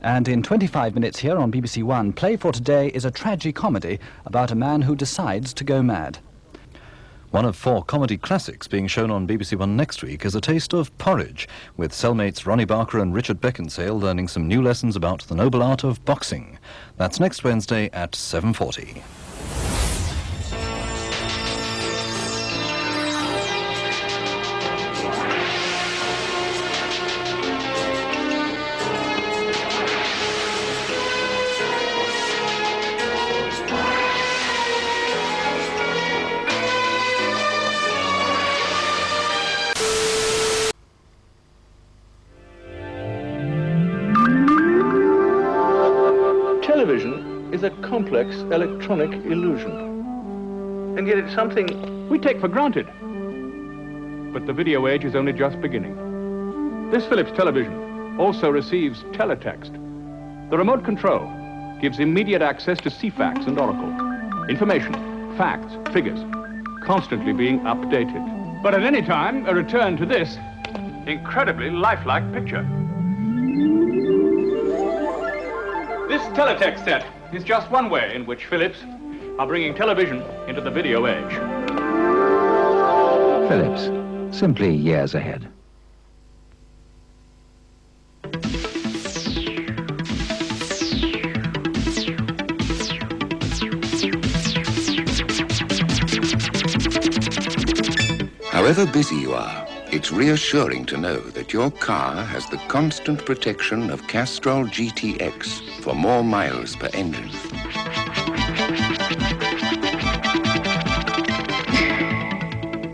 And in 25 minutes here on BBC One, Play for Today is a tragi-comedy about a man who decides to go mad. One of 4 comedy classics being shown on BBC One next week is A Taste of Porridge, with cellmates Ronnie Barker and Richard Beckinsale learning some new lessons about the noble art of boxing. That's next Wednesday at 7:40. Television is a complex electronic illusion. And yet it's something we take for granted. But the video age is only just beginning. This Philips television also receives teletext. The remote control gives immediate access to CFAX and Oracle. Information, facts, figures, constantly being updated. But at any time, a return to this incredibly lifelike picture. This teletext set is just one way in which Philips are bringing television into the video age. Philips, simply years ahead. However busy you are, it's reassuring to know that your car has the constant protection of Castrol GTX for more miles per engine.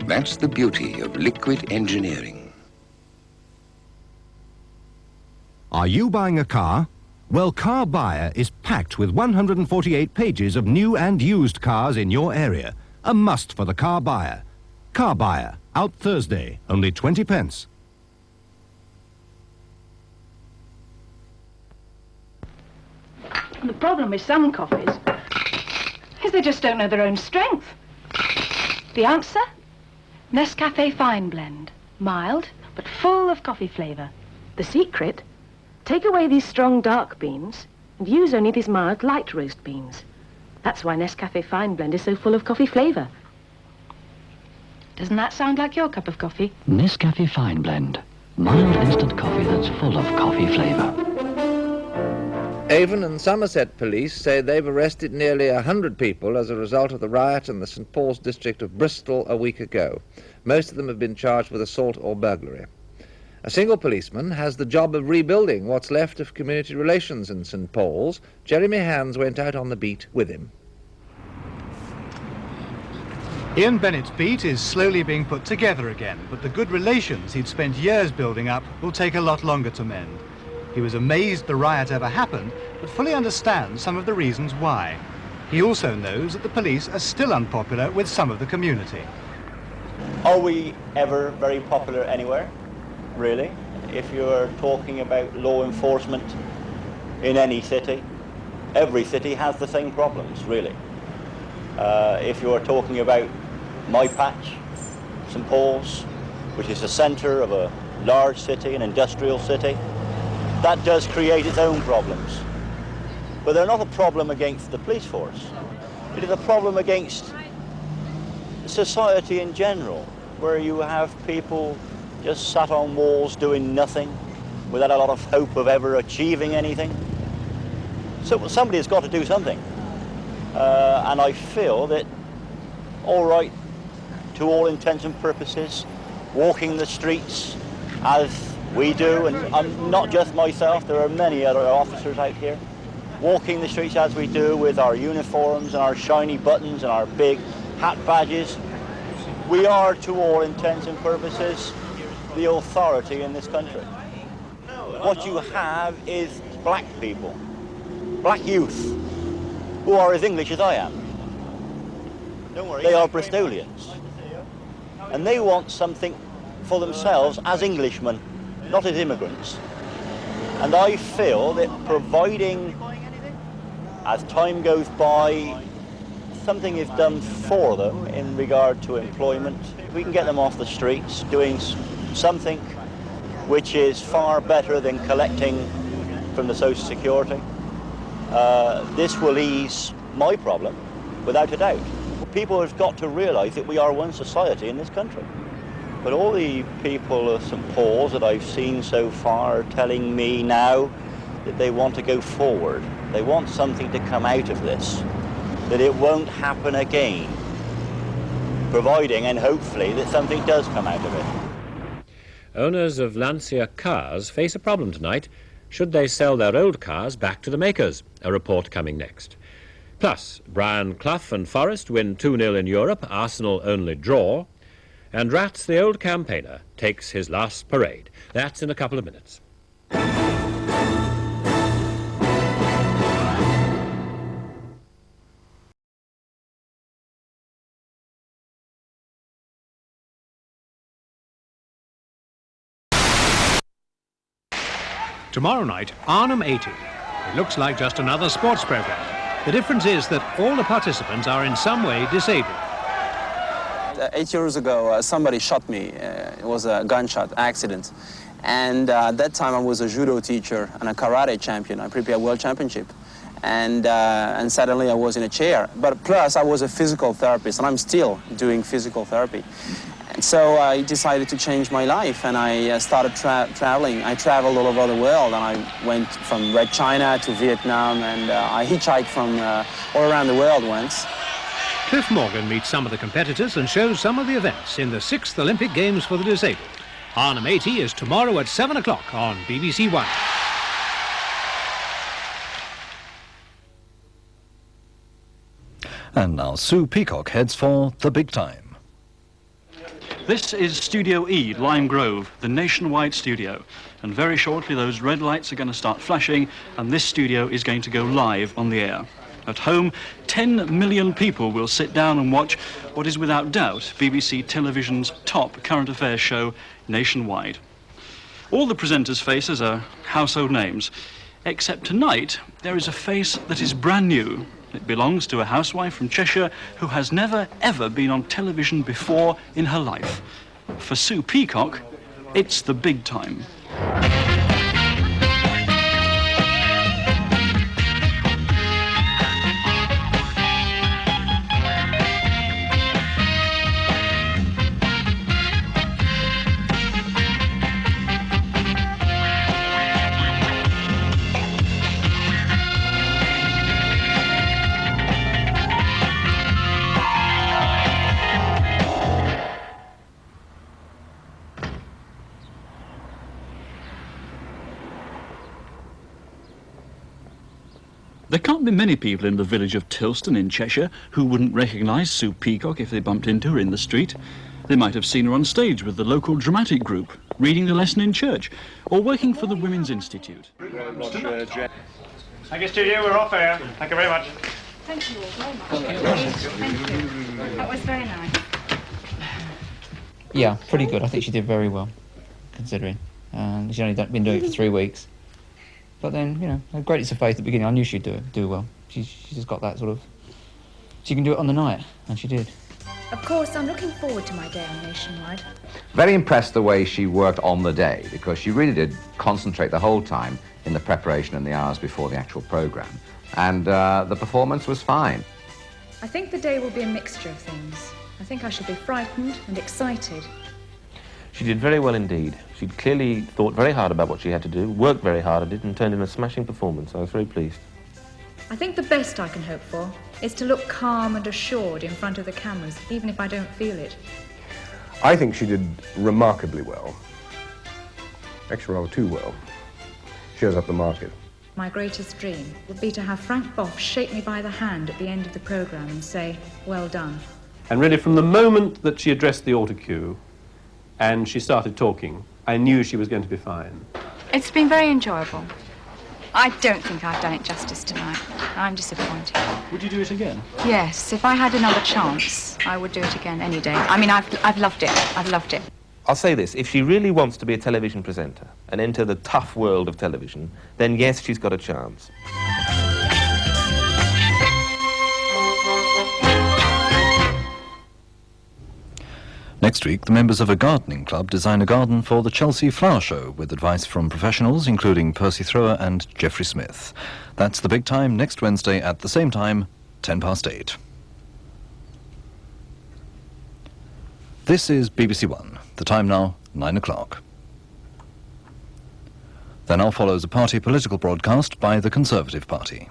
That's the beauty of liquid engineering. Are you buying a car? Well, Car Buyer is packed with 148 pages of new and used cars in your area. A must for the car buyer. Car Buyer, out Thursday, only 20 pence. The problem with some coffees is they just don't know their own strength. The answer? Nescafe Fine Blend. Mild, but full of coffee flavour. The secret? Take away these strong dark beans and use only these mild light roast beans. That's why Nescafe Fine Blend is so full of coffee flavour. Doesn't that sound like your cup of coffee? Nescafe Fine Blend. Mild instant coffee that's full of coffee flavour. Avon and Somerset police say they've arrested nearly 100 people as a result of the riot in the St Paul's district of Bristol a week ago. Most of them have been charged with assault or burglary. A single policeman has the job of rebuilding what's left of community relations in St Paul's. Jeremy Hands went out on the beat with him. Ian Bennett's beat is slowly being put together again, but the good relations he'd spent years building up will take a lot longer to mend. He was amazed the riot ever happened, but fully understands some of the reasons why. He also knows that the police are still unpopular with some of the community. Are we ever very popular anywhere, really? If you're talking about law enforcement in any city, every city has the same problems, really. If you're talking about my patch, St Paul's, which is the centre of a large city, an industrial city, that does create its own problems. But they're not a problem against the police force. It is a problem against society in general, where you have people just sat on walls doing nothing without a lot of hope of ever achieving anything. So somebody has got to do something. And I feel that, all right, to all intents and purposes, walking the streets as we do, and I'm not just myself, there are many other officers out here, walking the streets as we do with our uniforms and our shiny buttons and our big hat badges, we are, to all intents and purposes, the authority in this country. What you have is black people, black youth, who are as English as I am. They are Bristolians. And they want something for themselves as Englishmen, not as immigrants. And I feel that providing, as time goes by, something is done for them in regard to employment, we can get them off the streets doing something which is far better than collecting from the Social Security. This will ease my problem, without a doubt. People have got to realise that we are one society in this country. But all the people of St Paul's that I've seen so far are telling me now that they want to go forward. They want something to come out of this, that it won't happen again, providing and hopefully that something does come out of it. Owners of Lancia cars face a problem tonight. Should they sell their old cars back to the makers? A report coming next. Plus, Brian Clough and Forest win 2-0 in Europe, Arsenal only draw. And Rats, the old campaigner, takes his last parade. That's in a couple of minutes. Tomorrow night, Arnhem 80. It looks like just another sports program. The difference is that all the participants are in some way disabled. 8 years ago, somebody shot me. It was a gunshot accident. And at that time, I was a judo teacher and a karate champion. I prepared world championship. And suddenly I was in a chair. But plus, I was a physical therapist, and I'm still doing physical therapy. And so I decided to change my life, and I started traveling. I traveled all over the world, and I went from Red China to Vietnam, and I hitchhiked from all around the world once. Cliff Morgan meets some of the competitors and shows some of the events in the 6th Olympic Games for the Disabled. Arnhem 80 is tomorrow at 7 o'clock on BBC One. And now Sue Peacock heads for the big time. This is Studio E, Lime Grove, the nationwide studio. And very shortly those red lights are going to start flashing and this studio is going to go live on the air. At home, 10 million people will sit down and watch what is without doubt BBC Television's top current affairs show nationwide. All the presenters' faces are household names, except tonight there is a face that is brand new. It belongs to a housewife from Cheshire who has never, ever been on television before in her life. For Sue Peacock, it's the big time. There can't be many people in the village of Tilston in Cheshire who wouldn't recognise Sue Peacock if they bumped into her in the street. They might have seen her on stage with the local dramatic group, reading the lesson in church, or working for the Women's Institute. Thank you, studio. We're off air. Thank you very much. Thank you all very much. Thank you. That was very nice. Yeah, pretty good. I think she did very well, considering. She's only been doing it for 3 weeks. But then, you know, I had greatest of faith at the beginning. I knew she'd do well. She's just got that sort of... She can do it on the night, and she did. Of course, I'm looking forward to my day on Nationwide. Very impressed the way she worked on the day, because she really did concentrate the whole time in the preparation and the hours before the actual programme. And the performance was fine. I think the day will be a mixture of things. I think I shall be frightened and excited. She did very well indeed. She clearly thought very hard about what she had to do, worked very hard at it, and turned in a smashing performance. I was very pleased. I think the best I can hope for is to look calm and assured in front of the cameras, even if I don't feel it. I think she did remarkably well. Actually, rather too well. Shows up the market. My greatest dream would be to have Frank Boff shake me by the hand at the end of the programme and say, well done. And really, from the moment that she addressed the autocue and she started talking, I knew she was going to be fine. It's been very enjoyable. I don't think I've done it justice tonight. I'm disappointed. Would you do it again? Yes, if I had another chance, I would do it again any day. I mean, I've loved it. I've loved it. I'll say this, if she really wants to be a television presenter and enter the tough world of television, then yes, she's got a chance. Next Next week, the members of a gardening club design a garden for the Chelsea Flower Show with advice from professionals including Percy Thrower and Geoffrey Smith. That's The Big Time next Wednesday at the same time, 8:10. This is BBC One. The time now, 9 o'clock. There now follows a party political broadcast by the Conservative Party.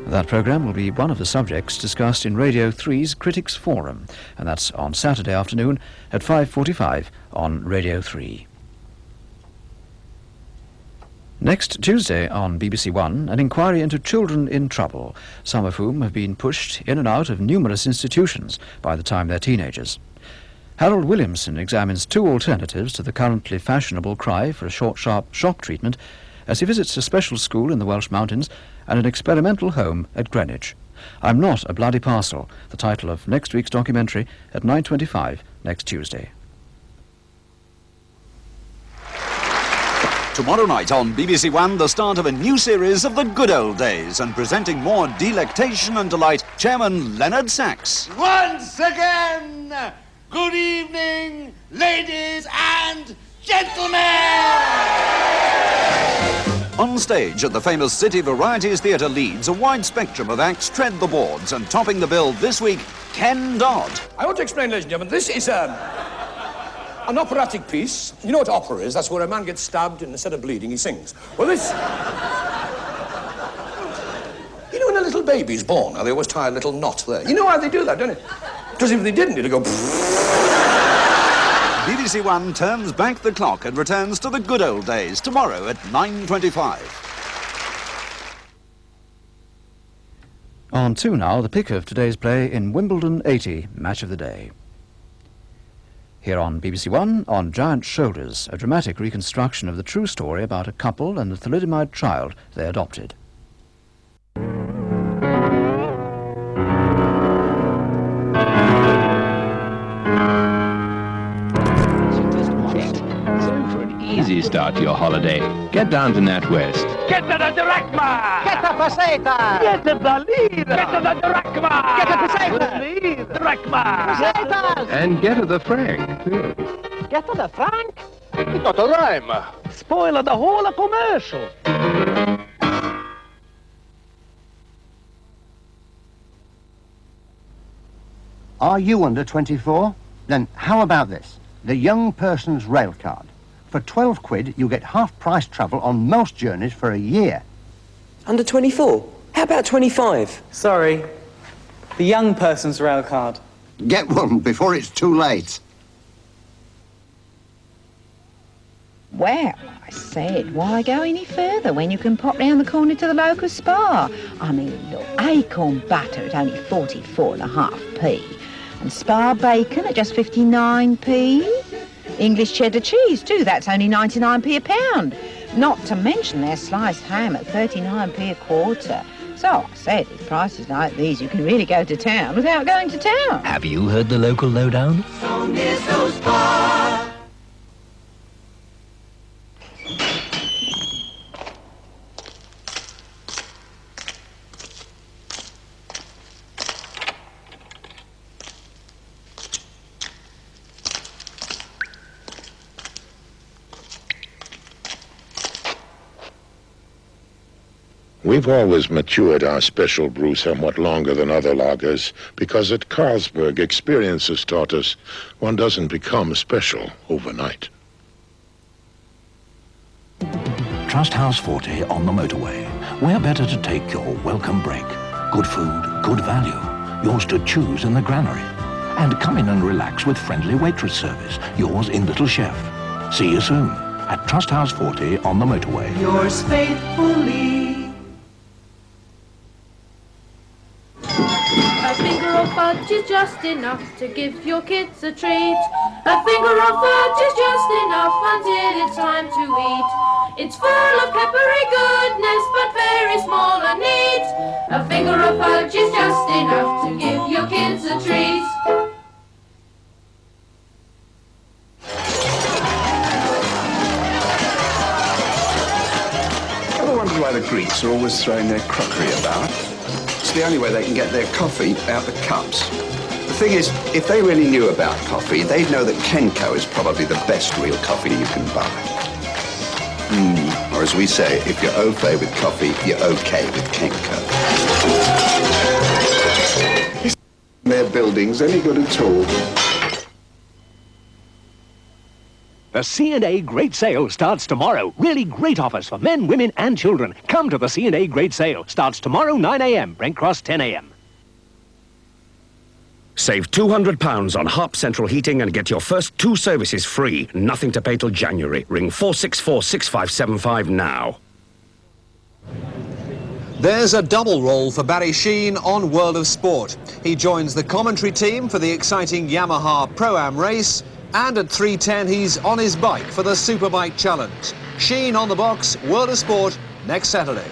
That programme will be one of the subjects discussed in Radio 3's Critics Forum, and that's on Saturday afternoon at 5:45 on Radio 3. Next Tuesday on BBC One, an inquiry into children in trouble, some of whom have been pushed in and out of numerous institutions by the time they're teenagers. Harold Williamson examines two alternatives to the currently fashionable cry for a short, sharp shock treatment as he visits a special school in the Welsh Mountains and an experimental home at Greenwich. I'm Not a Bloody Parcel, the title of next week's documentary at 9:25 next Tuesday. Tomorrow night on BBC One, the start of a new series of the good old days, and presenting more delectation and delight, Chairman Leonard Sachs. Once again, good evening, ladies and gentlemen! On stage at the famous City Varieties Theatre Leeds, a wide spectrum of acts tread the boards, and topping the bill this week, Ken Dodd. I want to explain, ladies and gentlemen, this is an operatic piece. You know what opera is? That's where a man gets stabbed and instead of bleeding, he sings. Well, this... You know when a little baby's born, how they always tie a little knot there? You know how they do that, don't you? Because if they didn't, it'd go... BBC One turns back the clock and returns to the good old days tomorrow at 9:25. On 2 now, the pick of today's play in Wimbledon 80, Match of the Day. Here on BBC One, On Giant Shoulders, a dramatic reconstruction of the true story about a couple and the thalidomide child they adopted. Easy start to your holiday. Get down to NatWest. Get to the drachma! Get the peseta! Get to the lira! Get to the drachma! Get the peseta! Lira! Drachma! Pesetas! And get to the franc, too. Get to the franc? It got a rhyme. Spoil the whole commercial. Are you under 24? Then how about this? The Young Person's Rail Card. For 12 quid, you get half-price travel on most journeys for a year. Under 24? How about 25? Sorry. The Young Person's Rail Card. Get one before it's too late. Well, I said, why go any further when you can pop round the corner to the local spa? I mean, look, acorn butter at only 44.5p. And spa bacon at just 59p. English cheddar cheese, too, that's only 99p a pound. Not to mention their sliced ham at 39p a quarter. So I said, with prices like these, you can really go to town without going to town. Have you heard the local lowdown? We've always matured our special brew somewhat longer than other lagers because at Carlsberg, experience has taught us one doesn't become special overnight. Trust House 40 on the motorway. Where better to take your welcome break? Good food, good value. Yours to choose in the granary. And come in and relax with friendly waitress service. Yours in Little Chef. See you soon at Trust House 40 on the motorway. Yours faithfully. A finger of fudge is just enough to give your kids a treat. A finger of fudge is just enough until it's time to eat. It's full of peppery goodness, but very small and neat. A finger of fudge is just enough to give your kids a treat. why the Greeks are always throwing their crockery about. It's the only way they can get their coffee out the cups. The thing is, if they really knew about coffee, they'd know that Kenco is probably the best real coffee you can buy. Or as we say, if you're au fait with coffee, you're okay with Kenco. Their buildings any good at all. The C&A Great Sale starts tomorrow. Really great offers for men, women and children. Come to the C&A Great Sale. Starts tomorrow 9 a.m. Brent Cross 10 a.m. Save £200 on Harp Central Heating and get your first 2 services free. Nothing to pay till January. Ring 464-6575 now. There's a double role for Barry Sheene on World of Sport. He joins the commentary team for the exciting Yamaha Pro-Am race, and at 3:10 he's on his bike for the Superbike Challenge. Sheene on the box, World of Sport, next Saturday.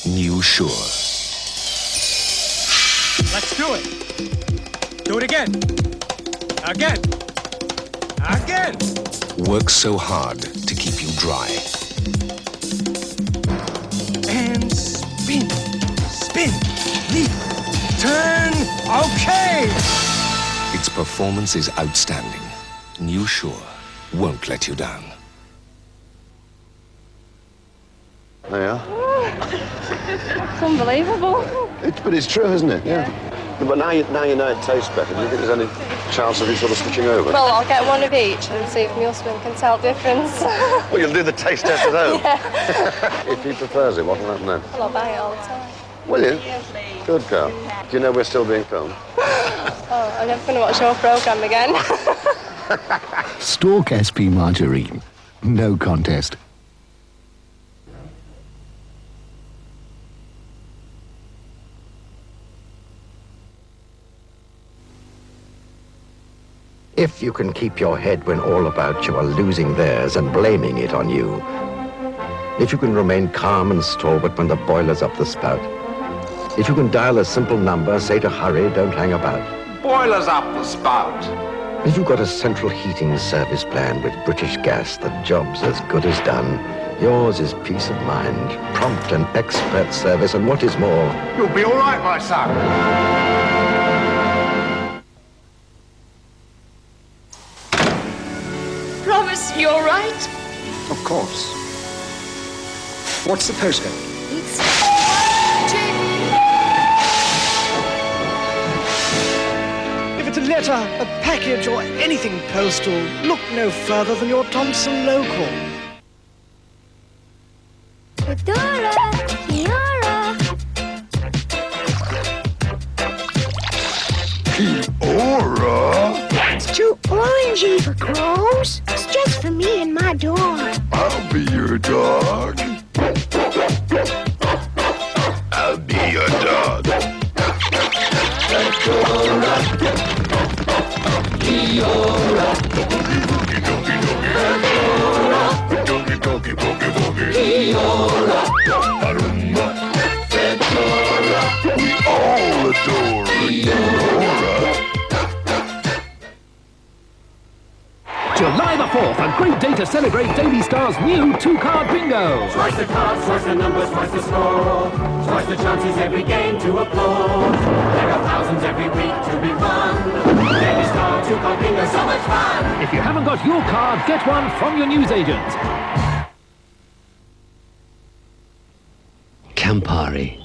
New Sure. Let's do it. Do it again. Again. Again. Works so hard to keep you dry. And spin. Spin. Leap. Turn. Okay. Its performance is outstanding. New Sure won't let you down. There you are. It's unbelievable. But it's true, isn't it? Yeah. But now you know it tastes better. Do you think there's any chance of it sort of switching over? Well, I'll get one of each and see if my husband can tell the difference. Well, you'll do the taste test at home. Yeah. If he prefers it, what'll happen then? Well, I'll bang it all the time. Will you? Good girl. Do you know we're still being filmed? Oh, I'm never going to watch your programme again. Stalk SP Margarine. No contest. If you can keep your head when all about you are losing theirs and blaming it on you. If you can remain calm and stalwart when the boiler's up the spout. If you can dial a simple number, say to hurry, don't hang about. Boiler's up the spout. If you've got a central heating service plan with British Gas, the job's as good as done. Yours is peace of mind, prompt and expert service, and what is more... You'll be all right, my son. Promise you're all right? Of course. What's the postcode? It's... If it's a letter, a package, or anything postal, look no further than your Thompson local. Fedora, Fiora. Fiora? It's too orangey for crows. It's just for me and my dog. I'll be your dog. I'll be your dog. Fedora. Fiora. Fiora. Arumba. Fedora. We all adore Fiora. July the 4th, a great day to celebrate Daily Star's new 2-card bingo. Twice the cards, twice the numbers, twice the score. Twice the chances every game to applaud. There are thousands every week to be won. Daily Star 2-card bingo, so much fun. If you haven't got your card, get one from your newsagent. Campari.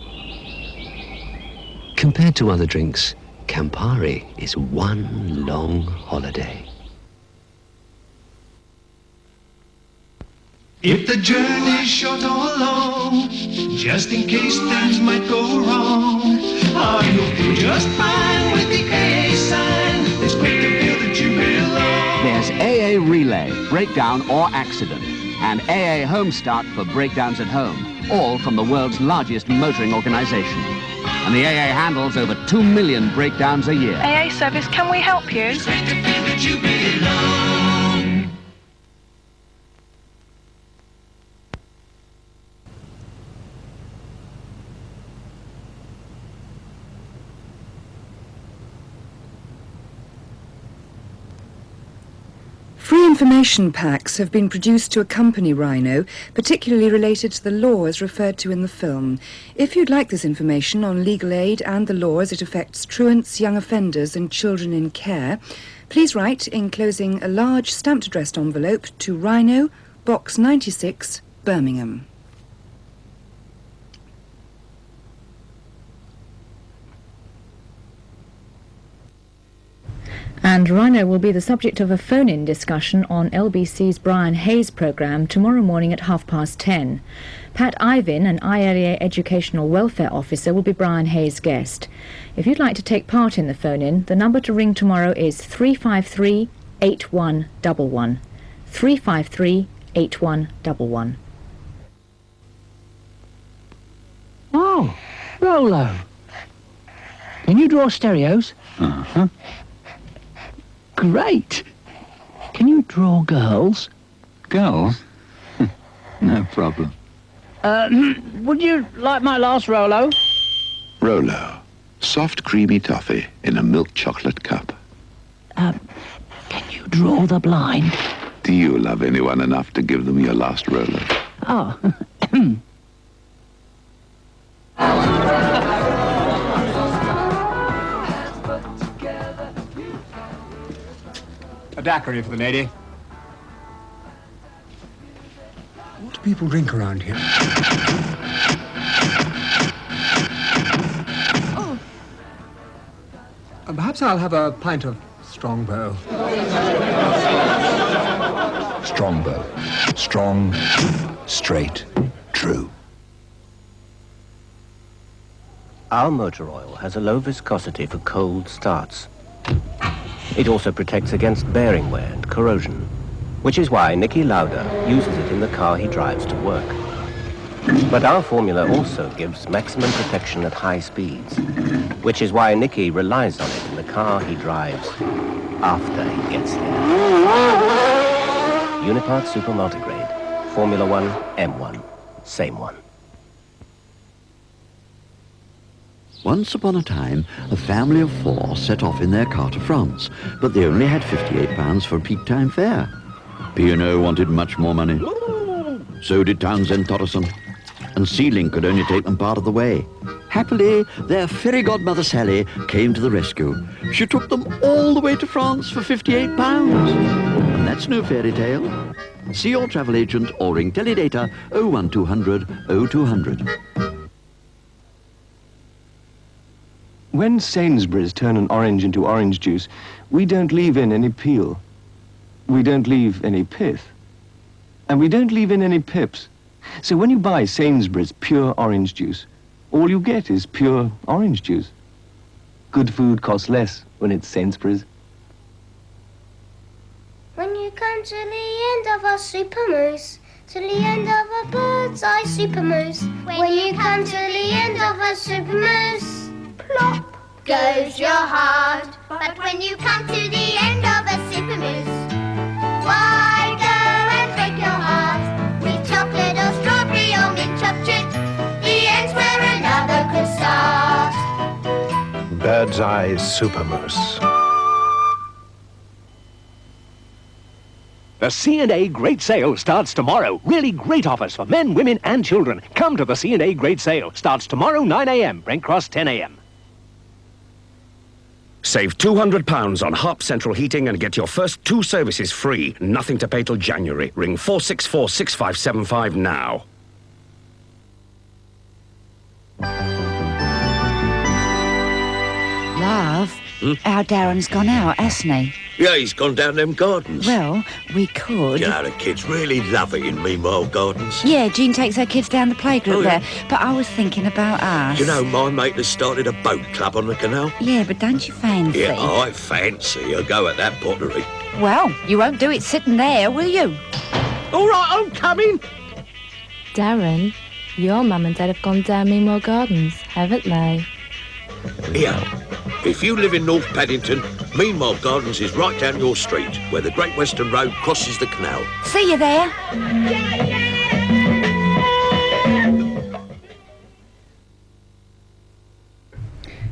Compared to other drinks, Campari is one long holiday. If the journey's short or long, just in case things might go wrong, you'll feel just fine with the AA sign. It's great to feel that you belong. There's AA Relay, breakdown or accident, and AA Home Start for breakdowns at home, all from the world's largest motoring organization. And the AA handles over 2 million breakdowns a year. AA service, can we help you? It's great to feel that you belong. Free information packs have been produced to accompany Rhino, particularly related to the law as referred to in the film. If you'd like this information on legal aid and the law as it affects truants, young offenders and children in care, please write, enclosing a large stamped addressed envelope, to Rhino, Box 96, Birmingham. And Rhino will be the subject of a phone-in discussion on LBC's Brian Hayes programme tomorrow morning at 10:30. Pat Ivin, an ILEA Educational Welfare Officer, will be Brian Hayes' guest. If you'd like to take part in the phone-in, the number to ring tomorrow is 353-8111. 353-8111. Oh, Rolo. Can you draw stereos? Uh-huh. Great. Can you draw girls? Girls? No problem. Would you like my last Rolo? Rolo. Soft, creamy toffee in a milk chocolate cup. Can you draw the blind? Do you love anyone enough to give them your last Rolo? Oh. A daiquiri for the lady. What do people drink around here? Oh. Perhaps I'll have a pint of Strongbow. Strongbow. Strong, straight, true. Our motor oil has a low viscosity for cold starts. It also protects against bearing wear and corrosion, which is why Nicky Lauder uses it in the car he drives to work. But our formula also gives maximum protection at high speeds, which is why Nicky relies on it in the car he drives after he gets there. Unipart Super Multigrade, Formula 1, M1, same one. Once upon a time, a family of 4 set off in their car to France, but they only had £58 for peak time fare. P&O wanted much more money. So did Townsend Totterson. And Sealing could only take them part of the way. Happily, their fairy godmother Sally came to the rescue. She took them all the way to France for £58. And that's no fairy tale. See your travel agent or ring Teledata 01200 0200. When Sainsbury's turn an orange into orange juice, we don't leave in any peel. We don't leave any pith. And we don't leave in any pips. So when you buy Sainsbury's pure orange juice, all you get is pure orange juice. Good food costs less when it's Sainsbury's. When you come to the end of a super moose, to the end of a bird's eye super moose. When you come to the end of a super moose, plop goes your heart. But when you come to the end of a super moose, why go and break your heart? With chocolate or strawberry or mint chocolate, the end's where another could start. Bird's Eye Super Moose. The C&A Great Sale starts tomorrow. Really great offers for men, women and children. Come to the C&A Great Sale. Starts tomorrow 9 a.m. Brent Cross 10 a.m. Save £200 on Harp Central Heating and get your first 2 services free. Nothing to pay till January. Ring 464-6575 now. Love, our Darren's gone out, hasn't he? Yeah, he's gone down them gardens. Well, we could. Yeah, the kids really love it in Meanwhile Gardens. Yeah, Jean takes her kids down the playgroup yeah. there. But I was thinking about us. You know, my mate has started a boat club on the canal. Yeah, but don't you fancy? Yeah, I fancy a go at that pottery. Well, you won't do it sitting there, will you? All right, I'm coming. Darren, your mum and dad have gone down Meanwhile Gardens, haven't they? Yeah. If you live in North Paddington, Meanwhile Gardens is right down your street, where the Great Western Road crosses the canal. See you there.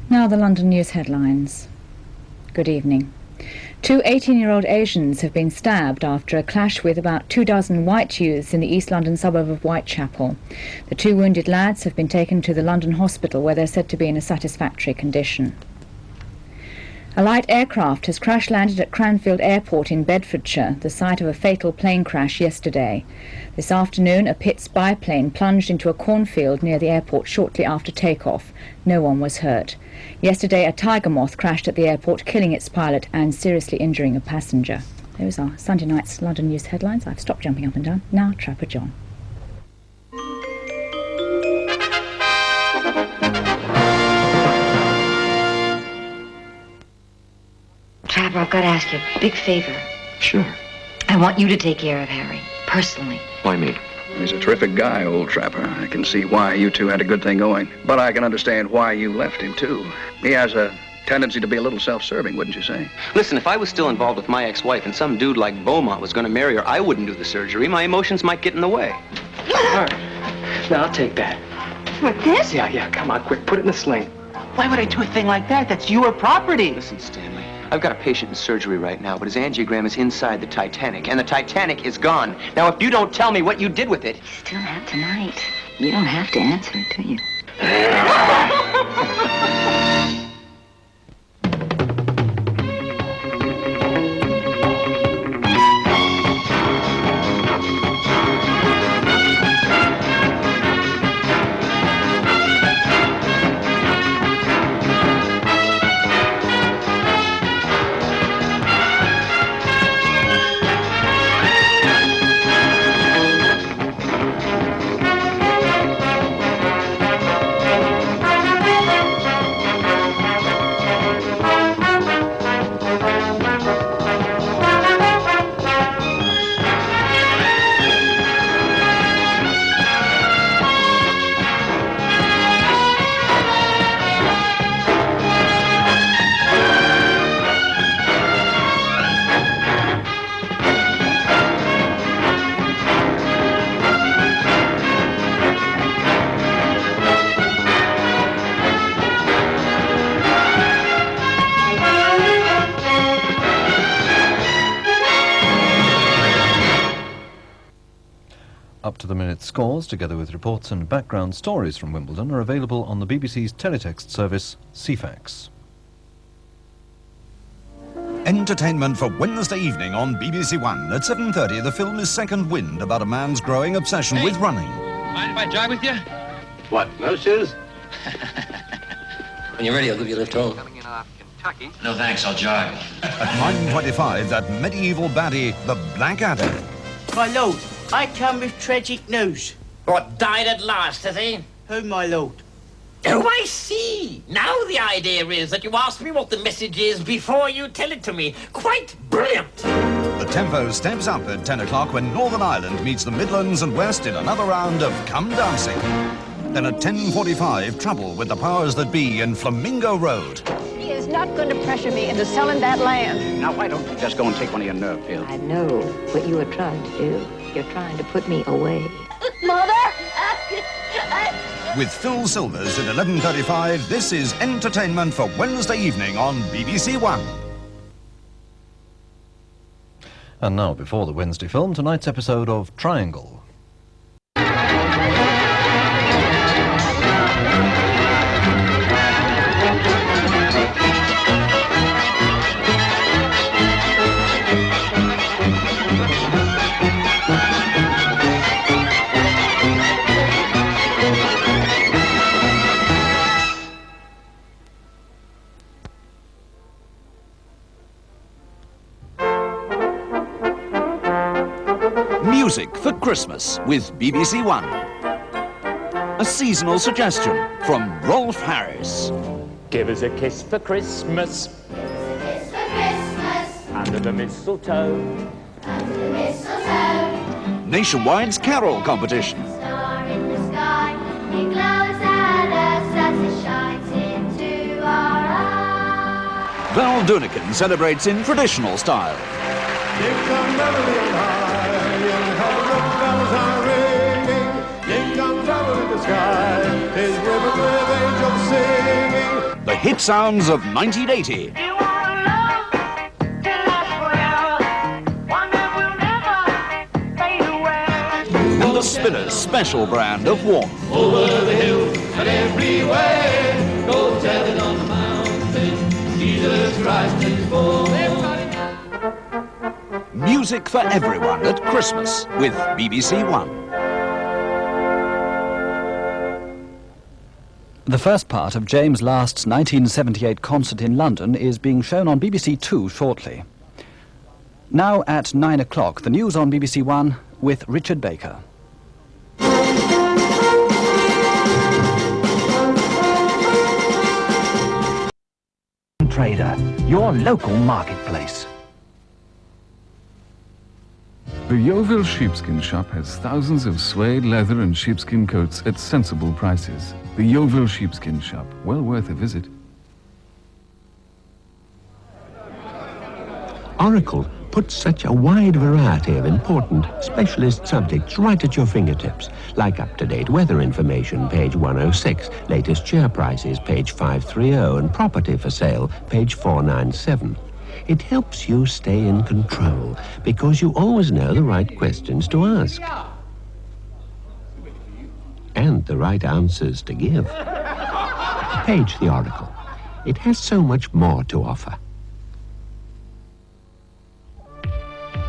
Now the London news headlines. Good evening. 2 18-year-old Asians have been stabbed after a clash with about 24 white youths in the East London suburb of Whitechapel. The 2 wounded lads have been taken to the London hospital where they're said to be in a satisfactory condition. A light aircraft has crash-landed at Cranfield Airport in Bedfordshire, the site of a fatal plane crash yesterday. This afternoon, a Pitts biplane plunged into a cornfield near the airport shortly after takeoff. No one was hurt. Yesterday, a tiger moth crashed at the airport, killing its pilot and seriously injuring a passenger. Those are Sunday night's London news headlines. I've stopped jumping up and down. Now, Trapper John. Trapper, I've got to ask you a big favor. Sure. I want you to take care of Harry, personally. Why me? He's a terrific guy, old Trapper. I can see why you two had a good thing going. But I can understand why you left him, too. He has a tendency to be a little self-serving, wouldn't you say? Listen, if I was still involved with my ex-wife and some dude like Beaumont was going to marry her, I wouldn't do the surgery. My emotions might get in the way. All right. Now, I'll take that. What, this? Yeah, come on, quick, put it in the sling. Why would I do a thing like that? That's your property. Listen, Stanley, I've got a patient in surgery right now, but his angiogram is inside the Titanic, and the Titanic is gone. Now, if you don't tell me what you did with it... You still have tonight. You don't have to answer it, do you? Up-to-the-minute scores, together with reports and background stories from Wimbledon, are available on the BBC's teletext service, CFAX. Entertainment for Wednesday evening on BBC One. At 7:30, the film is Second Wind, about a man's growing obsession with running. Mind if I drive with you? What, no shoes? When you're ready, I'll give you a lift home. Coming in off Kentucky. No thanks, I'll jog. At 9:25, that medieval baddie, the Blackadder. My lord, I come with tragic news. What, died at last, has he? Who, my lord? Oh, I see. Now the idea is that you ask me what the message is before you tell it to me. Quite brilliant. The tempo steps up at 10 o'clock when Northern Ireland meets the Midlands and West in another round of Come Dancing. Then at 10:45, trouble with the powers that be in Flamingo Road. He is not going to pressure me into selling that land. Now, why don't you just go and take one of your nerve pills? I know what you are trying to do. You're trying to put me away. Mother! With Phil Silvers at 11:35, this is Entertainment for Wednesday evening on BBC One. And now, before the Wednesday film, tonight's episode of Triangle. Music for Christmas with BBC One. A seasonal suggestion from Rolf Harris. Give us a kiss for Christmas. Under the mistletoe. Nationwide's Carol competition. Star in the sky, it glows at us as it shines into our eyes. Val Dunican celebrates in traditional style. The hit sounds of 1980. And the Spinners' special brand of warmth. Over the hills and everywhere, go tell it on the mountain, Jesus Christ is born. Music for everyone at Christmas with BBC One. The first part of James Last's 1978 concert in London is being shown on BBC Two shortly. Now at 9 o'clock, the news on BBC One with Richard Baker. Trader, your local marketplace. The Yeovil Sheepskin Shop has thousands of suede, leather and sheepskin coats at sensible prices. The Yeovil Sheepskin Shop, well worth a visit. Oracle puts such a wide variety of important specialist subjects right at your fingertips, like up-to-date weather information, page 106, latest share prices, page 530, and property for sale, page 497. It helps you stay in control because you always know the right questions to ask and the right answers to give. Page the Oracle. It has so much more to offer.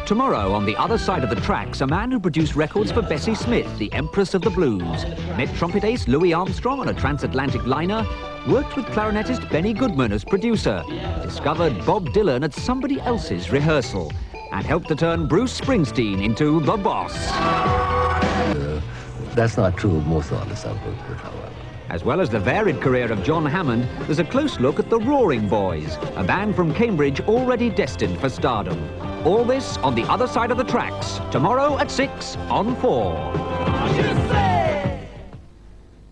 Tomorrow, on the other side of the tracks, a man who produced records for Bessie Smith, the Empress of the Blues, met trumpet ace Louis Armstrong on a transatlantic liner, worked with clarinetist Benny Goodman as producer, discovered Bob Dylan at somebody else's rehearsal, and helped to turn Bruce Springsteen into the boss. That's not true of most artists I've worked with, however. As well as the varied career of John Hammond, there's a close look at the Roaring Boys, a band from Cambridge already destined for stardom. All this on the other side of the tracks, tomorrow at 6 on 4.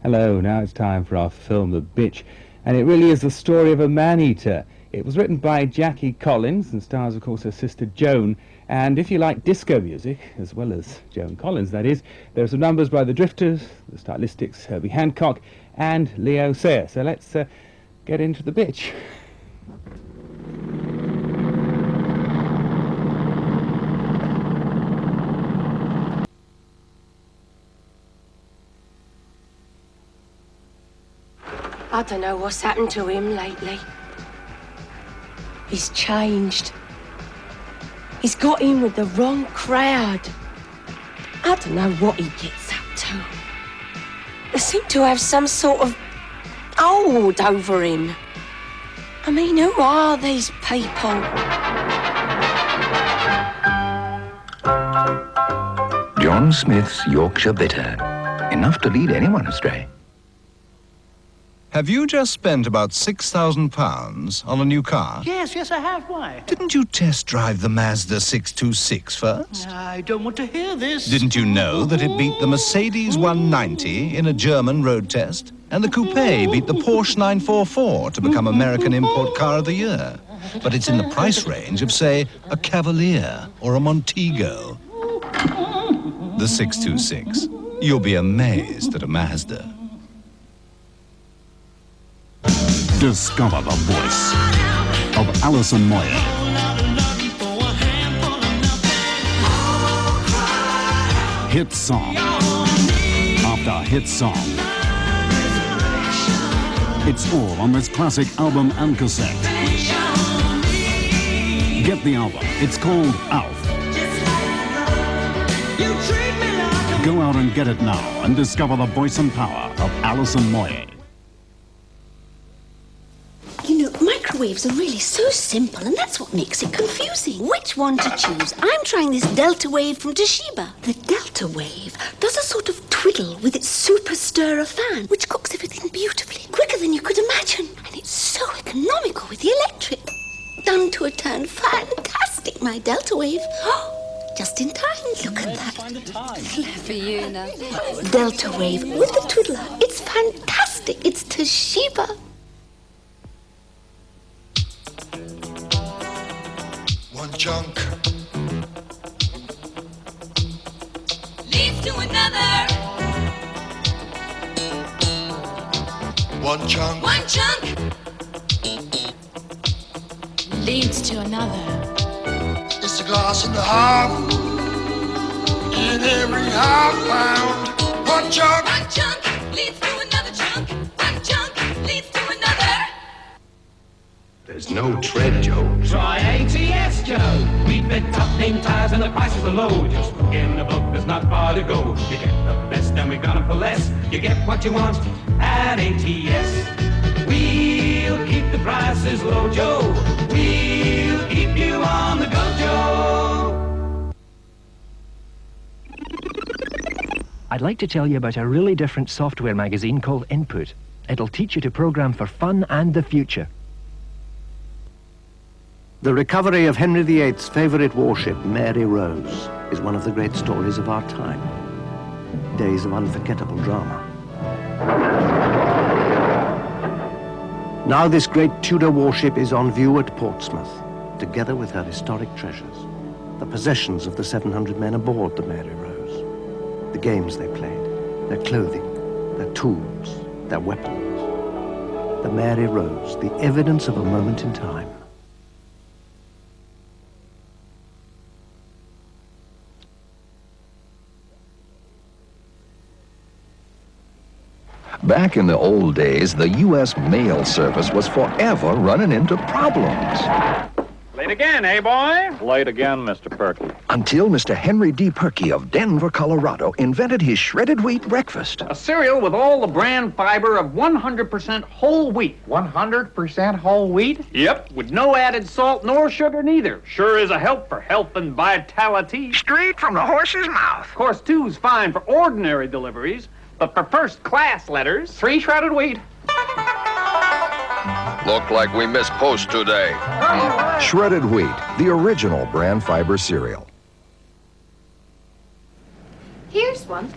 Hello, now it's time for our film The Bitch, and it really is the story of a man-eater. It was written by Jackie Collins and stars, of course, her sister Joan. And if you like disco music, as well as Joan Collins, that is, there are some numbers by the Drifters, the Stylistics, Herbie Hancock, and Leo Sayer. So let's get into The Bitch. I don't know what's happened to him lately. He's changed. He's got in with the wrong crowd. I don't know what he gets up to. They seem to have some sort of hold over him. I mean, who are these people? John Smith's Yorkshire Bitter. Enough to lead anyone astray. Have you just spent about £6,000 on a new car? Yes, I have. Why? Didn't you test drive the Mazda 626 first? I don't want to hear this. Didn't you know that it beat the Mercedes 190 in a German road test? And the Coupe beat the Porsche 944 to become American Import Car of the Year? But it's in the price range of, say, a Cavalier or a Montego. The 626. You'll be amazed at a Mazda. Discover the voice of Alison Moyer. Hit song after hit song. It's all on this classic album and cassette. Get the album. It's called Alf. Go out and get it now and discover the voice and power of Alison Moyer. You know, microwaves are really so simple, and that's what makes it confusing. Which one to choose? I'm trying this Delta Wave from Toshiba. The Delta Wave does a sort of twiddle with its super stirrer fan, which cooks everything beautifully, quicker than you could imagine. And it's so economical with the electric. Done to a turn. Fantastic, my Delta Wave. Just in time. Look at that. Clever you, now. Delta Wave with the twiddler. It's fantastic. It's Toshiba. chunk Leads to another. one chunk One chunk leads to another. It's a glass and a half in every half pound. One chunk Leads to another chunk. One chunk leads to another. There's no tread, Joe. Try ATS, Joe. We fit top name tires and the prices are low. Just look in the book, there's not far to go. You get the best and we got them for less. You get what you want at ATS. We'll keep the prices low, Joe. We'll keep you on the go, Joe. I'd like to tell you about a really different software magazine called Input. It'll teach you to program for fun and the future. The recovery of Henry VIII's favourite warship, Mary Rose, is one of the great stories of our time. Days of unforgettable drama. Now this great Tudor warship is on view at Portsmouth, together with her historic treasures, the possessions of the 700 men aboard the Mary Rose, the games they played, their clothing, their tools, their weapons. The Mary Rose, the evidence of a moment in time. Back in the old days, the U.S. mail service was forever running into problems. Late again, eh, boy? Late again, Mr. Perky. Until Mr. Henry D. Perky of Denver, Colorado, invented his shredded wheat breakfast. A cereal with all the bran fiber of 100% whole wheat. 100% whole wheat? Yep, with no added salt nor sugar neither. Sure is a help for health and vitality. Straight from the horse's mouth. Of course, two's fine for ordinary deliveries, but for first-class letters, 3 shredded wheat. Look like we missed post today. Shredded wheat, the original bran fiber cereal. Here's one.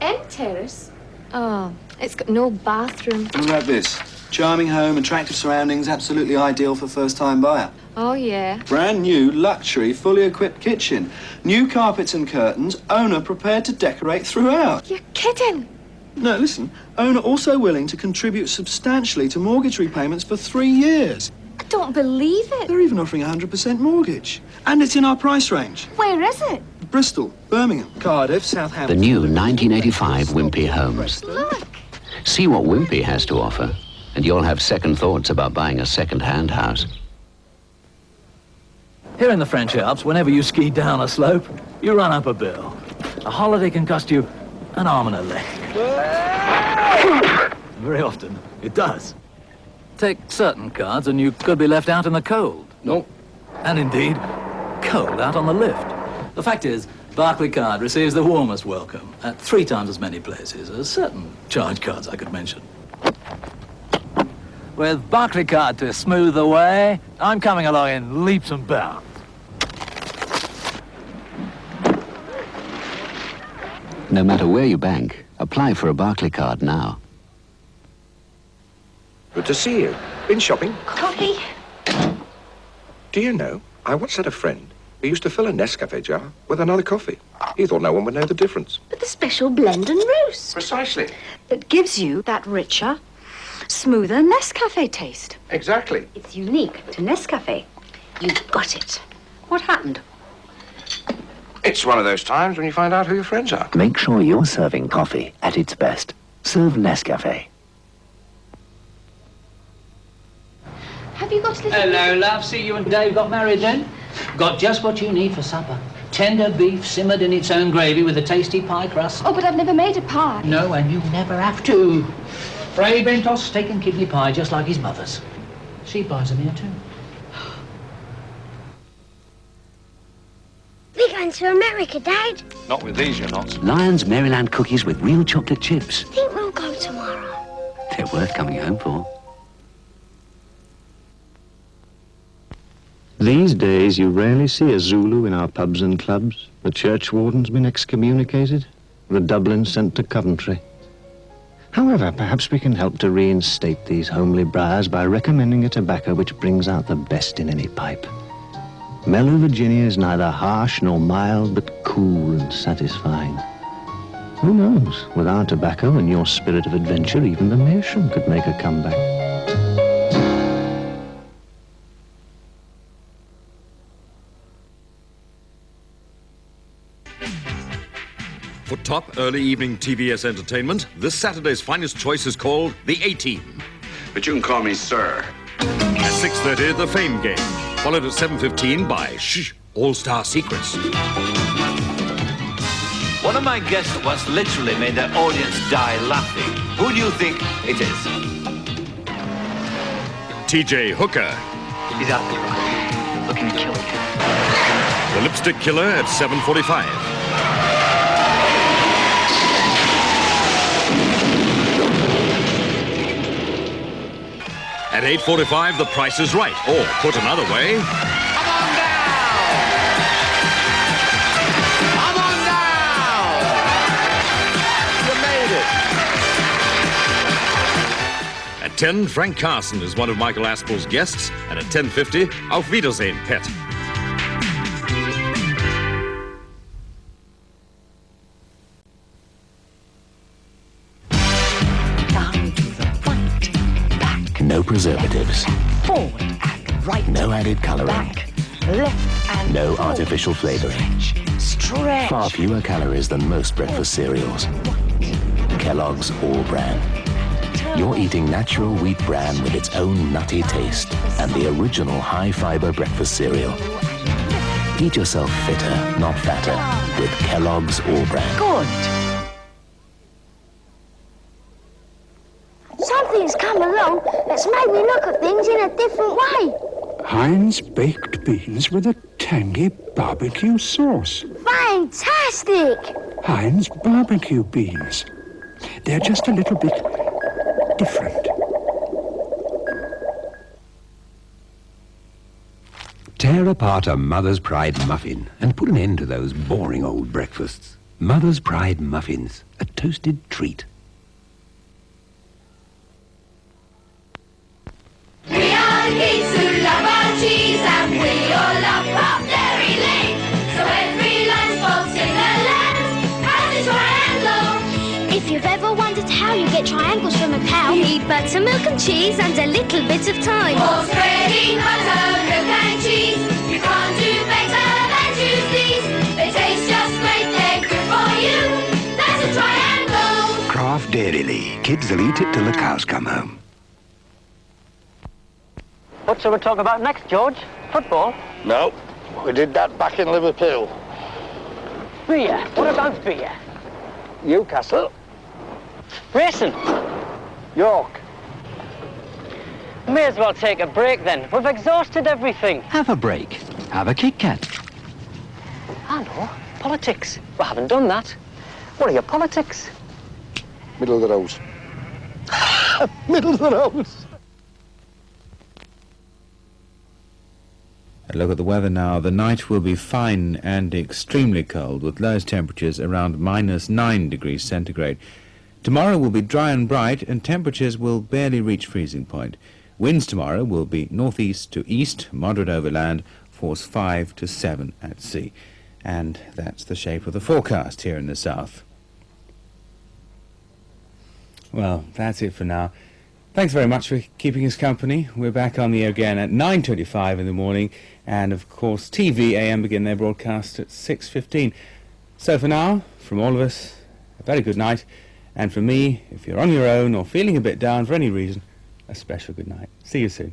M Terrace. Oh, it's got no bathroom. What about this? Charming home, attractive surroundings, absolutely ideal for first-time buyer. Oh, yeah. Brand new, luxury, fully equipped kitchen. New carpets and curtains, owner prepared to decorate throughout. You're kidding. No, listen, owner also willing to contribute substantially to mortgage repayments for 3 years. I don't believe it. They're even offering 100% mortgage. And it's in our price range. Where is it? Bristol, Birmingham, Cardiff, Southampton. The new 1985 Wimpy Homes. Look. See what Wimpy has to offer, and you'll have second thoughts about buying a second-hand house. Here in the French Alps, whenever you ski down a slope, you run up a bill. A holiday can cost you an arm and a leg. Very often, it does. Take certain cards and you could be left out in the cold. No. And indeed, cold out on the lift. The fact is, Barclaycard receives the warmest welcome at 3 times as many places as certain charge cards I could mention. With Barclaycard to smooth the way, I'm coming along in leaps and bounds. No matter where you bank, apply for a Barclaycard now. Good to see you. Been shopping? Coffee. Do you know, I once had a friend who used to fill a Nescafe jar with another coffee. He thought no one would know the difference. But the special blend and roast. Precisely. That gives you that richer, smoother Nescafe taste. Exactly. It's unique to Nescafe. You've got it. What happened? It's one of those times when you find out who your friends are. Make sure you're serving coffee at its best. Serve Nescafe. Have you got a little... Hello, love. See, you and Dave got married then? Got just what you need for supper. Tender beef simmered in its own gravy with a tasty pie crust. Oh, but I've never made a pie. No, and you never have to. Fray Bentos steak and kidney pie, just like his mother's. She buys them here, too. We're going to America, Dad. Not with these, you're not. Lion's Maryland cookies with real chocolate chips. I think we'll go tomorrow. They're worth coming home for. These days, you rarely see a Zulu in our pubs and clubs. The churchwarden's been excommunicated, the Dublin sent to Coventry. However, perhaps we can help to reinstate these homely briars by recommending a tobacco which brings out the best in any pipe. Mellow Virginia is neither harsh nor mild, but cool and satisfying. Who knows? With our tobacco and your spirit of adventure, even the meerschaum could make a comeback. For top early evening TVS entertainment, this Saturday's finest choice is called The A-Team. But you can call me Sir. At 6:30, The Fame Game, followed at 7:15 by Shh, All-Star Secrets. One of my guests once literally made their audience die laughing. Who do you think it is? TJ Hooker. He's out there, looking to kill you. The Lipstick Killer at 7:45. At 8:45, The Price is Right, or put another way... Come on down! You made it! At 10, Frank Carson is one of Michael Aspel's guests, and at 10:50, Auf Wiedersehen, Pet. No preservatives. Forward and right. No added coloring. Back, left and No forward. artificial flavoring. Stretch. Far fewer calories than most breakfast cereals. Kellogg's All Bran. You're eating natural wheat bran with its own nutty taste and the original high-fiber breakfast cereal. Eat yourself fitter, not fatter, with Kellogg's All Bran. Good. Something's come along that's made me look at things in a different way. Heinz baked beans with a tangy barbecue sauce. Fantastic! Heinz barbecue beans. They're just a little bit different. Tear apart a Mother's Pride muffin and put an end to those boring old breakfasts. Mother's Pride muffins, a toasted treat. We are the kids who love our cheese and we all love Pop Dairy Lane. So every lunchbox in the land has a triangle. If you've ever wondered how you get triangles from a cow, you need butter, milk and cheese and a little bit of time. For spreading butter, milk and cheese, you can't do better than choose these. They taste just great, they're good for you. That's a triangle. Kraft Dairy. Kids will eat it till the cows come home. What shall we talk about next, George? Football? No, we did that back in Liverpool. Beer. What about beer? Newcastle. Racing? York. May as well take a break then. We've exhausted everything. Have a break. Have a Kit Kat. I know. Politics. We haven't done that. What are your politics? Middle of the road. Middle of the road. A look at the weather now. The night will be fine and extremely cold, with lowest temperatures around -9 degrees centigrade. Tomorrow will be dry and bright, and temperatures will barely reach freezing point. Winds tomorrow will be northeast to east, moderate over land, force 5 to 7 at sea. And that's the shape of the forecast here in the south. Well, that's it for now. Thanks very much for keeping us company. We're back on the air again at 9:25 in the morning, and of course TV AM begin their broadcast at 6:15. So for now, from all of us, a very good night, and from me, if you're on your own or feeling a bit down for any reason, a special good night. See you soon.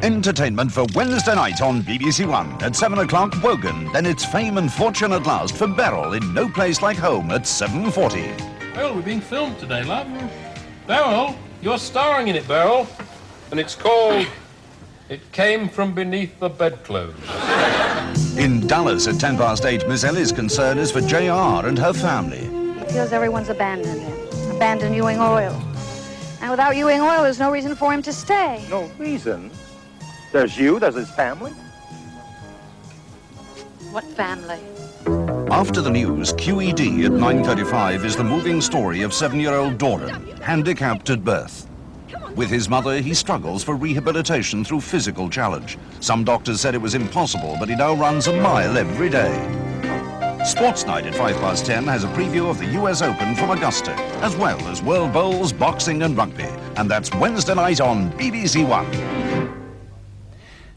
Entertainment for Wednesday night on BBC One. At 7 o'clock, Wogan. Then it's Fame and Fortune at Last for Beryl in No Place Like Home at 7:40. Well, we're being filmed today, love. Beryl, you're starring in it, Beryl. And it's called It Came From Beneath the Bedclothes. In Dallas at 8:10, Miss Ellie's concern is for JR and her family. He feels everyone's abandoned him. Abandoned Ewing Oil. And without Ewing Oil, there's no reason for him to stay. No reason? There's you, there's his family. What family? After the news, QED at 9:35 is the moving story of 7-year-old Doran, handicapped at birth. With his mother, he struggles for rehabilitation through physical challenge. Some doctors said it was impossible, but he now runs a mile every day. Sports Night at 10:05 has a preview of the US Open from Augusta, as well as World Bowls, boxing and rugby. And that's Wednesday night on BBC One.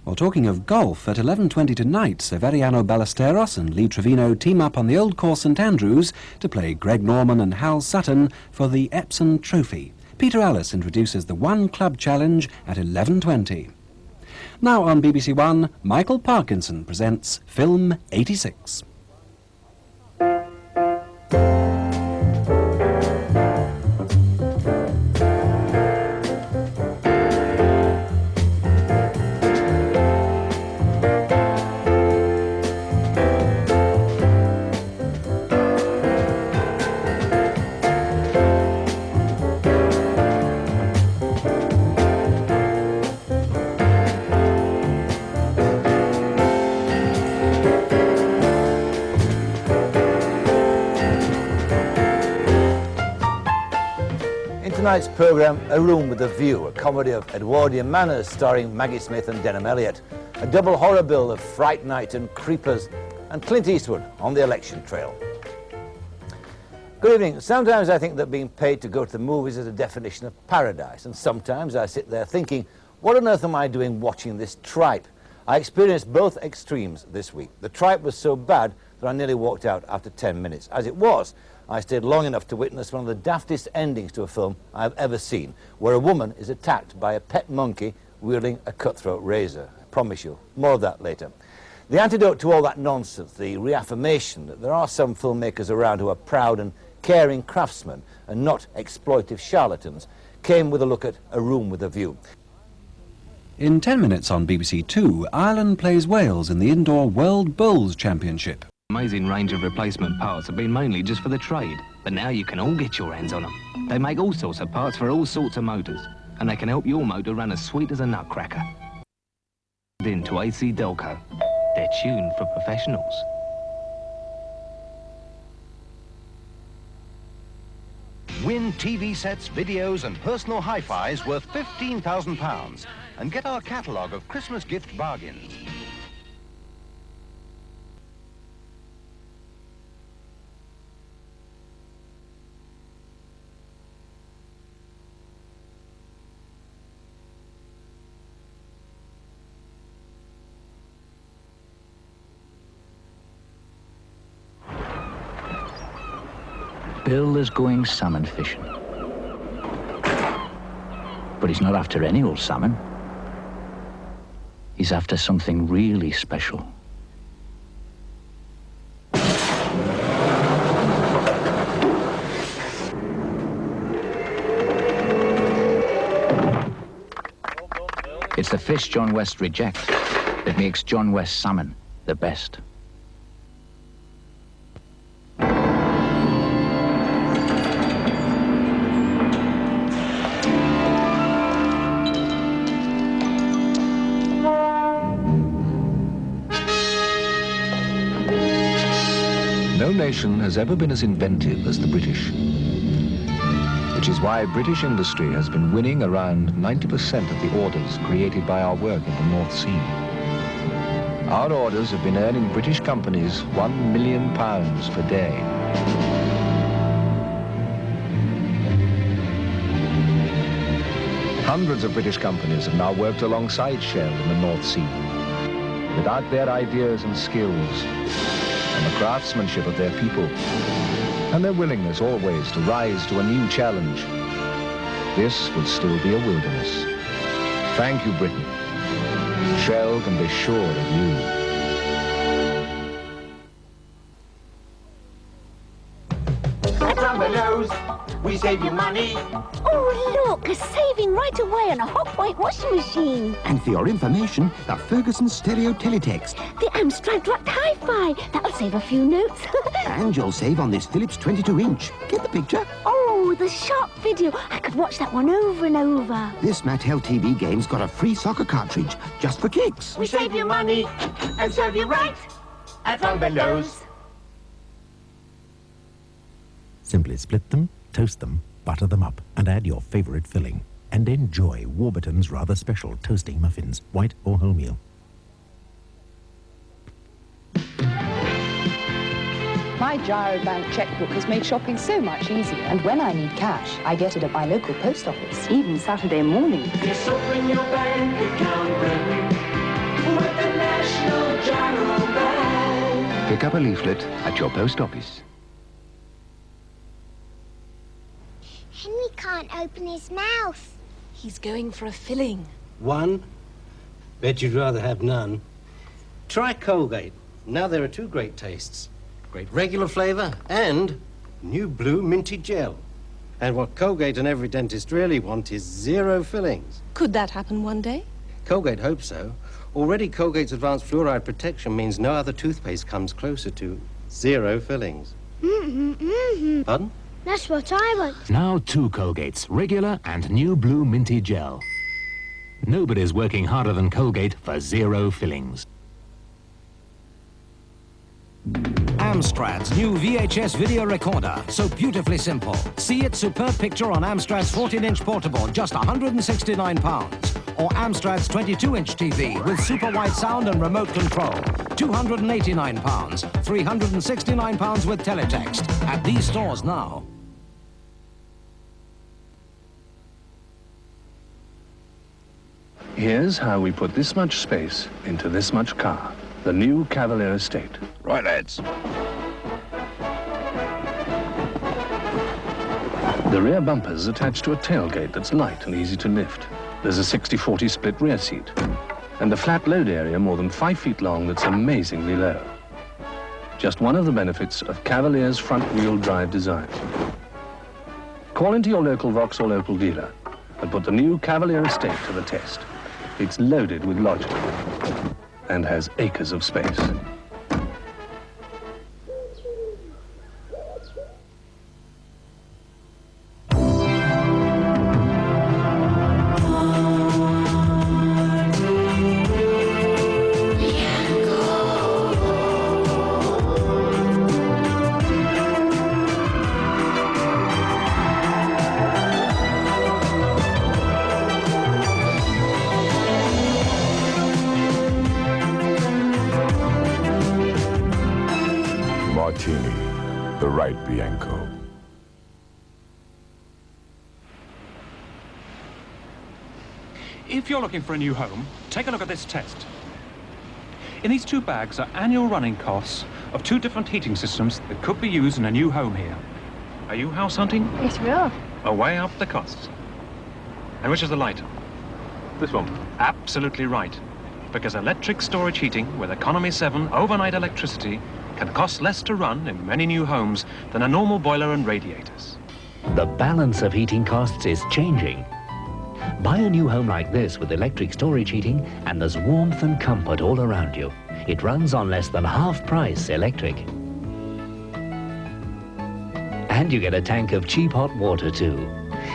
Well, talking of golf, at 11:20 tonight, Severiano Ballesteros and Lee Trevino team up on the Old Course St Andrews to play Greg Norman and Hal Sutton for the Epsom Trophy. Peter Ellis introduces the One Club Challenge at 11:20. Now on BBC One, Michael Parkinson presents Film 86. Tonight's programme, A Room with a View, a comedy of Edwardian manners starring Maggie Smith and Denham Elliott. A double horror bill of Fright Night and Creepers, and Clint Eastwood on the election trail. Good evening. Sometimes I think that being paid to go to the movies is a definition of paradise, and sometimes I sit there thinking, what on earth am I doing watching this tripe? I experienced both extremes this week. The tripe was so bad that I nearly walked out after 10 minutes. As it was, I stayed long enough to witness one of the daftest endings to a film I've ever seen, where a woman is attacked by a pet monkey wielding a cutthroat razor. I promise you, more of that later. The antidote to all that nonsense, the reaffirmation that there are some filmmakers around who are proud and caring craftsmen and not exploitive charlatans, came with a look at A Room with a View. In 10 minutes on BBC Two, Ireland plays Wales in the Indoor World Bowls Championship. Amazing range of replacement parts have been mainly just for the trade, but now you can all get your hands on them. They make all sorts of parts for all sorts of motors, and they can help your motor run as sweet as a nutcracker. Into AC Delco. They're tuned for professionals. Win TV sets, videos and personal hi-fis worth £15,000 and get our catalogue of Christmas gift bargains. Bill is going salmon fishing. But he's not after any old salmon. He's after something really special. It's the fish John West rejects that makes John West salmon the best. No nation has ever been as inventive as the British, which is why British industry has been winning around 90% of the orders created by our work in the North Sea. Our orders have been earning British companies £1 million per day. Hundreds of British companies have now worked alongside Shell in the North Sea. Without their ideas and skills, and the craftsmanship of their people, and their willingness always to rise to a new challenge, this would still be a wilderness. Thank you, Britain. Shell can be sure of you. We save you money. Oh, look, a saving right away on a hot white washing machine. And for your information, the Ferguson Stereo Teletext. The Amstrad Wrapped Hi-Fi. That'll save a few notes. And you'll save on this Philips 22-inch. Get the picture? Oh, the sharp video. I could watch that one over and over. This Mattel TV game's got a free soccer cartridge, just for kicks. We save you money and serve you right at Van Bellows. Simply split them, toast them, butter them up, and add your favorite filling. And enjoy Warburton's rather special toasting muffins, white or wholemeal. My Gyro Bank checkbook has made shopping so much easier. And when I need cash, I get it at my local post office, even Saturday morning. Just open your bank account with the National Gyro Bank. Pick up a leaflet at your post office. Henry can't open his mouth. He's going for a filling. One? Bet you'd rather have none. Try Colgate. Now there are two great tastes. Great regular flavor and new blue minty gel. And what Colgate and every dentist really want is 0 fillings. Could that happen one day? Colgate hopes so. Already Colgate's advanced fluoride protection means no other toothpaste comes closer to 0 fillings. Pardon? That's what I want. Now 2 Colgates, regular and new blue minty gel. Nobody's working harder than Colgate for 0 fillings. Amstrad's new VHS video recorder, so beautifully simple. See its superb picture on Amstrad's 14-inch portable, just £169. Or Amstrad's 22-inch TV with super wide sound and remote control, £289. £369 with teletext. At these stores now. Here's how we put this much space into this much car. The new Cavalier Estate. Right, lads. The rear bumper's attached to a tailgate that's light and easy to lift. There's a 60-40 split rear seat. And the flat load area more than 5 feet long that's amazingly low. Just one of the benefits of Cavalier's front-wheel drive design. Call into your local Vauxhall local dealer and put the new Cavalier Estate to the test. It's loaded with logic and has acres of space. Martini, the right Bianco. If you're looking for a new home, take a look at this test. In these 2 bags are annual running costs of 2 different heating systems that could be used in a new home here. Are you house hunting? Yes, we are. Away up the costs. And which is the lighter? This one. Absolutely right. Because electric storage heating with Economy 7 overnight electricity can cost less to run in many new homes than a normal boiler and radiators. The balance of heating costs is changing. Buy a new home like this with electric storage heating and there's warmth and comfort all around you. It runs on less than half price electric. And you get a tank of cheap hot water too.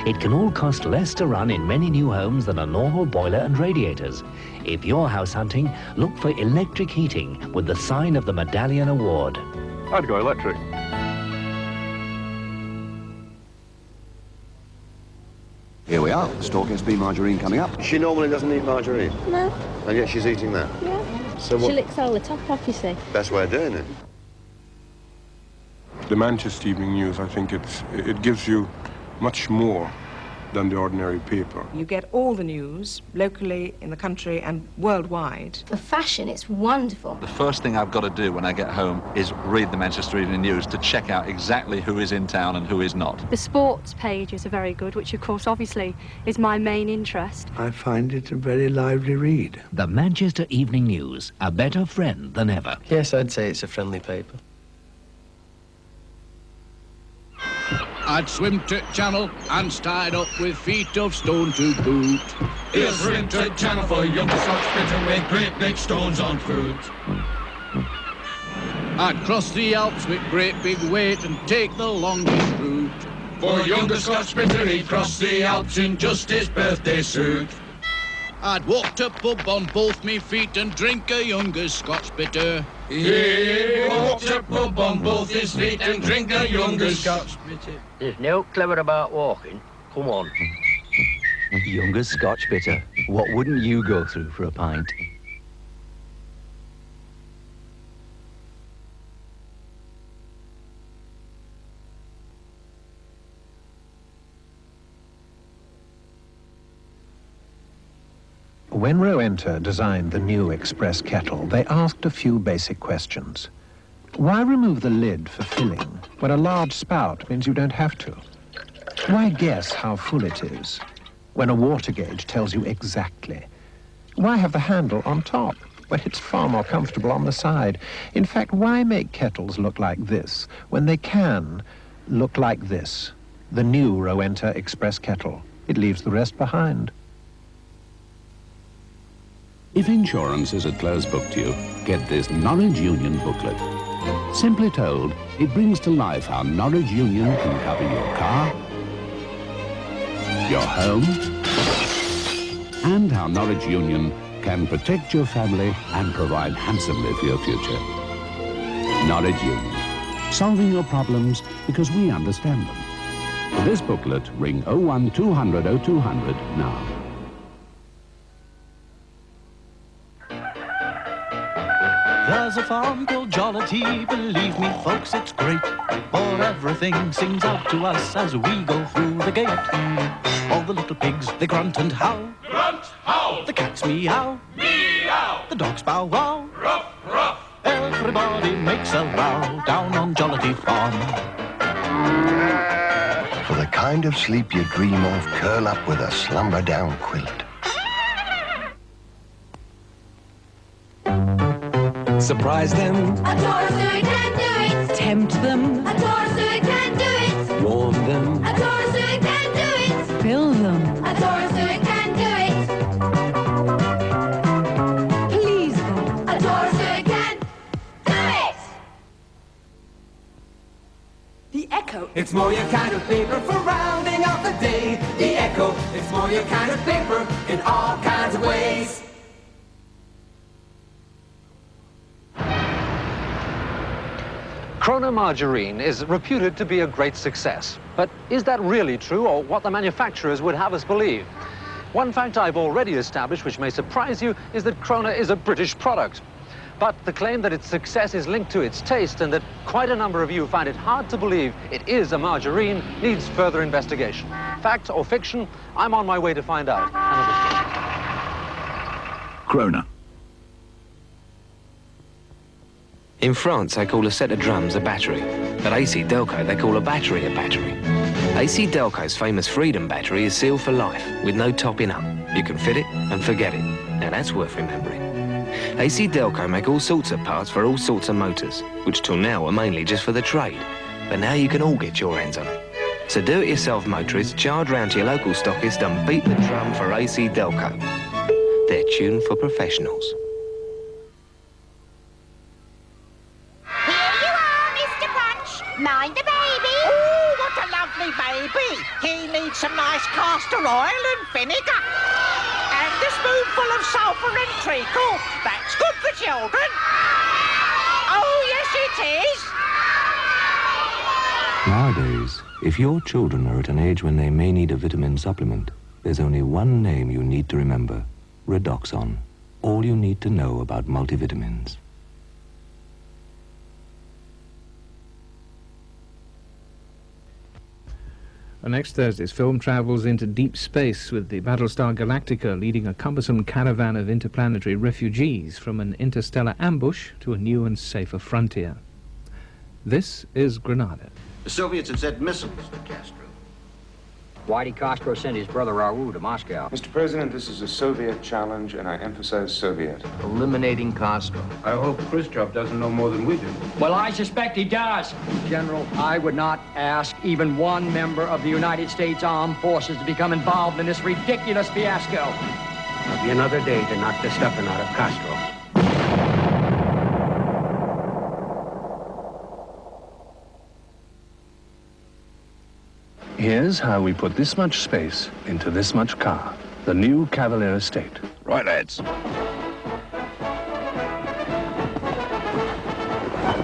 It can all cost less to run in many new homes than a normal boiler and radiators. If you're house hunting, look for electric heating with the sign of the Medallion Award. I'd go electric. Here we are, Stork SB margarine coming up. She normally doesn't eat margarine. No. And yet she's eating that. Yeah. So She what? licks all the top off, you see. Best way of doing it. The Manchester Evening News, I think it gives you much more than the ordinary people. You get all the news, locally, in the country, and worldwide. For fashion, it's wonderful. The first thing I've got to do when I get home is read the Manchester Evening News to check out exactly who is in town and who is not. The sports pages are very good, which of course obviously is my main interest. I find it a very lively read. The Manchester Evening News, a better friend than ever. Yes, I'd say it's a friendly paper. I'd swim to channel and start up with feet of stone to boot. Here's swim to channel for younger Scotch bitter with great big stones on foot. I'd cross the Alps with great big weight and take the longest route. For younger Scotch bitter he'd cross the Alps in just his birthday suit. I'd walk to pub on both me feet and drink a younger Scotch bitter. He'd walk to pub on both his feet and drink a younger Scotch bitter. There's no clever about walking. Come on. Younger Scotch bitter. What wouldn't you go through for a pint? When Rowenter designed the new express kettle, they asked a few basic questions. Why remove the lid for filling when a large spout means you don't have to? Why guess how full it is when a water gauge tells you exactly? Why have the handle on top when it's far more comfortable on the side? In fact, why make kettles look like this when they can look like this? The new Rowenter express kettle. It leaves the rest behind. If insurance is a closed book to you, get this Norwich Union booklet. Simply told, it brings to life how Norwich Union can cover your car, your home, and how Norwich Union can protect your family and provide handsomely for your future. Norwich Union, solving your problems because we understand them. For this booklet, ring 01200 0200 now. There's a farm called Jollity, believe me folks, it's great. For everything sings out to us as we go through the gate. All the little pigs, they grunt and howl. Grunt, howl. The cats meow. Meow. The dogs bow wow. Ruff, ruff. Everybody makes a row down on Jollity Farm. For the kind of sleep you dream of, curl up with a slumber down quilt. Surprise them. A Taurus Suey can do it. Tempt them. A Taurus Suey can do it. Warm them. A Taurus Suey can do it. Fill them. A Taurus Suey can do it. Please them. A Taurus Suey can do it. The Echo. It's more your kind of paper for rounding out the day. The Echo. It's more your kind of paper in all kinds of ways. Krona margarine is reputed to be a great success. But is that really true, or what the manufacturers would have us believe? One fact I've already established, which may surprise you, is that Krona is a British product. But the claim that its success is linked to its taste and that quite a number of you find it hard to believe it is a margarine needs further investigation. Fact or fiction, I'm on my way to find out. Krona. In France, they call a set of drums a battery. At AC Delco, they call a battery. AC Delco's famous Freedom battery is sealed for life, with no topping up. You can fit it and forget it. Now that's worth remembering. AC Delco make all sorts of parts for all sorts of motors, which till now were mainly just for the trade. But now you can all get your hands on them. So do-it-yourself motorists, charge round to your local stockist and beat the drum for AC Delco. They're tuned for professionals. Mind the baby. Oh, what a lovely baby. He needs some nice castor oil and vinegar. And a spoonful of sulphur and treacle. That's good for children. Oh, yes, it is. Nowadays, if your children are at an age when they may need a vitamin supplement, there's only one name you need to remember: Redoxon. All you need to know about multivitamins. Next Thursday's film travels into deep space with the Battlestar Galactica leading a cumbersome caravan of interplanetary refugees from an interstellar ambush to a new and safer frontier. This is Granada. The Soviets have sent missiles to Castro. Why did Castro send his brother Raul to Moscow? Mr. President, this is a Soviet challenge, and I emphasize Soviet. Eliminating Castro. I hope Khrushchev doesn't know more than we do. Well, I suspect he does. General, I would not ask even one member of the United States Armed Forces to become involved in this ridiculous fiasco. There'll be another day to knock the stuffing out of Castro. Here's how we put this much space into this much car. The new Cavalier Estate. Right, lads.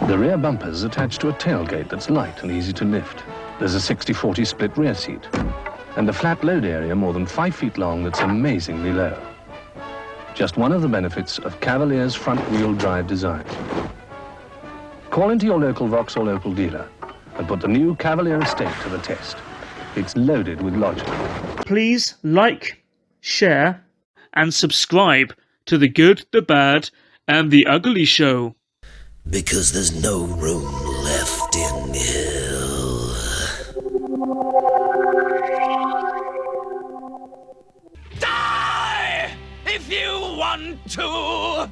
The rear bumper's attached to a tailgate that's light and easy to lift. There's a 60-40 split rear seat. And a flat load area more than 5 feet long that's amazingly low. Just one of the benefits of Cavalier's front-wheel drive design. Call into your local Vauxhall local dealer and put the new Cavalier Estate to the test. It's loaded with logic. Please like, share, and subscribe to The Good, the Bad, and The Ugly Show. Because there's no room left in hell. Die if you want to!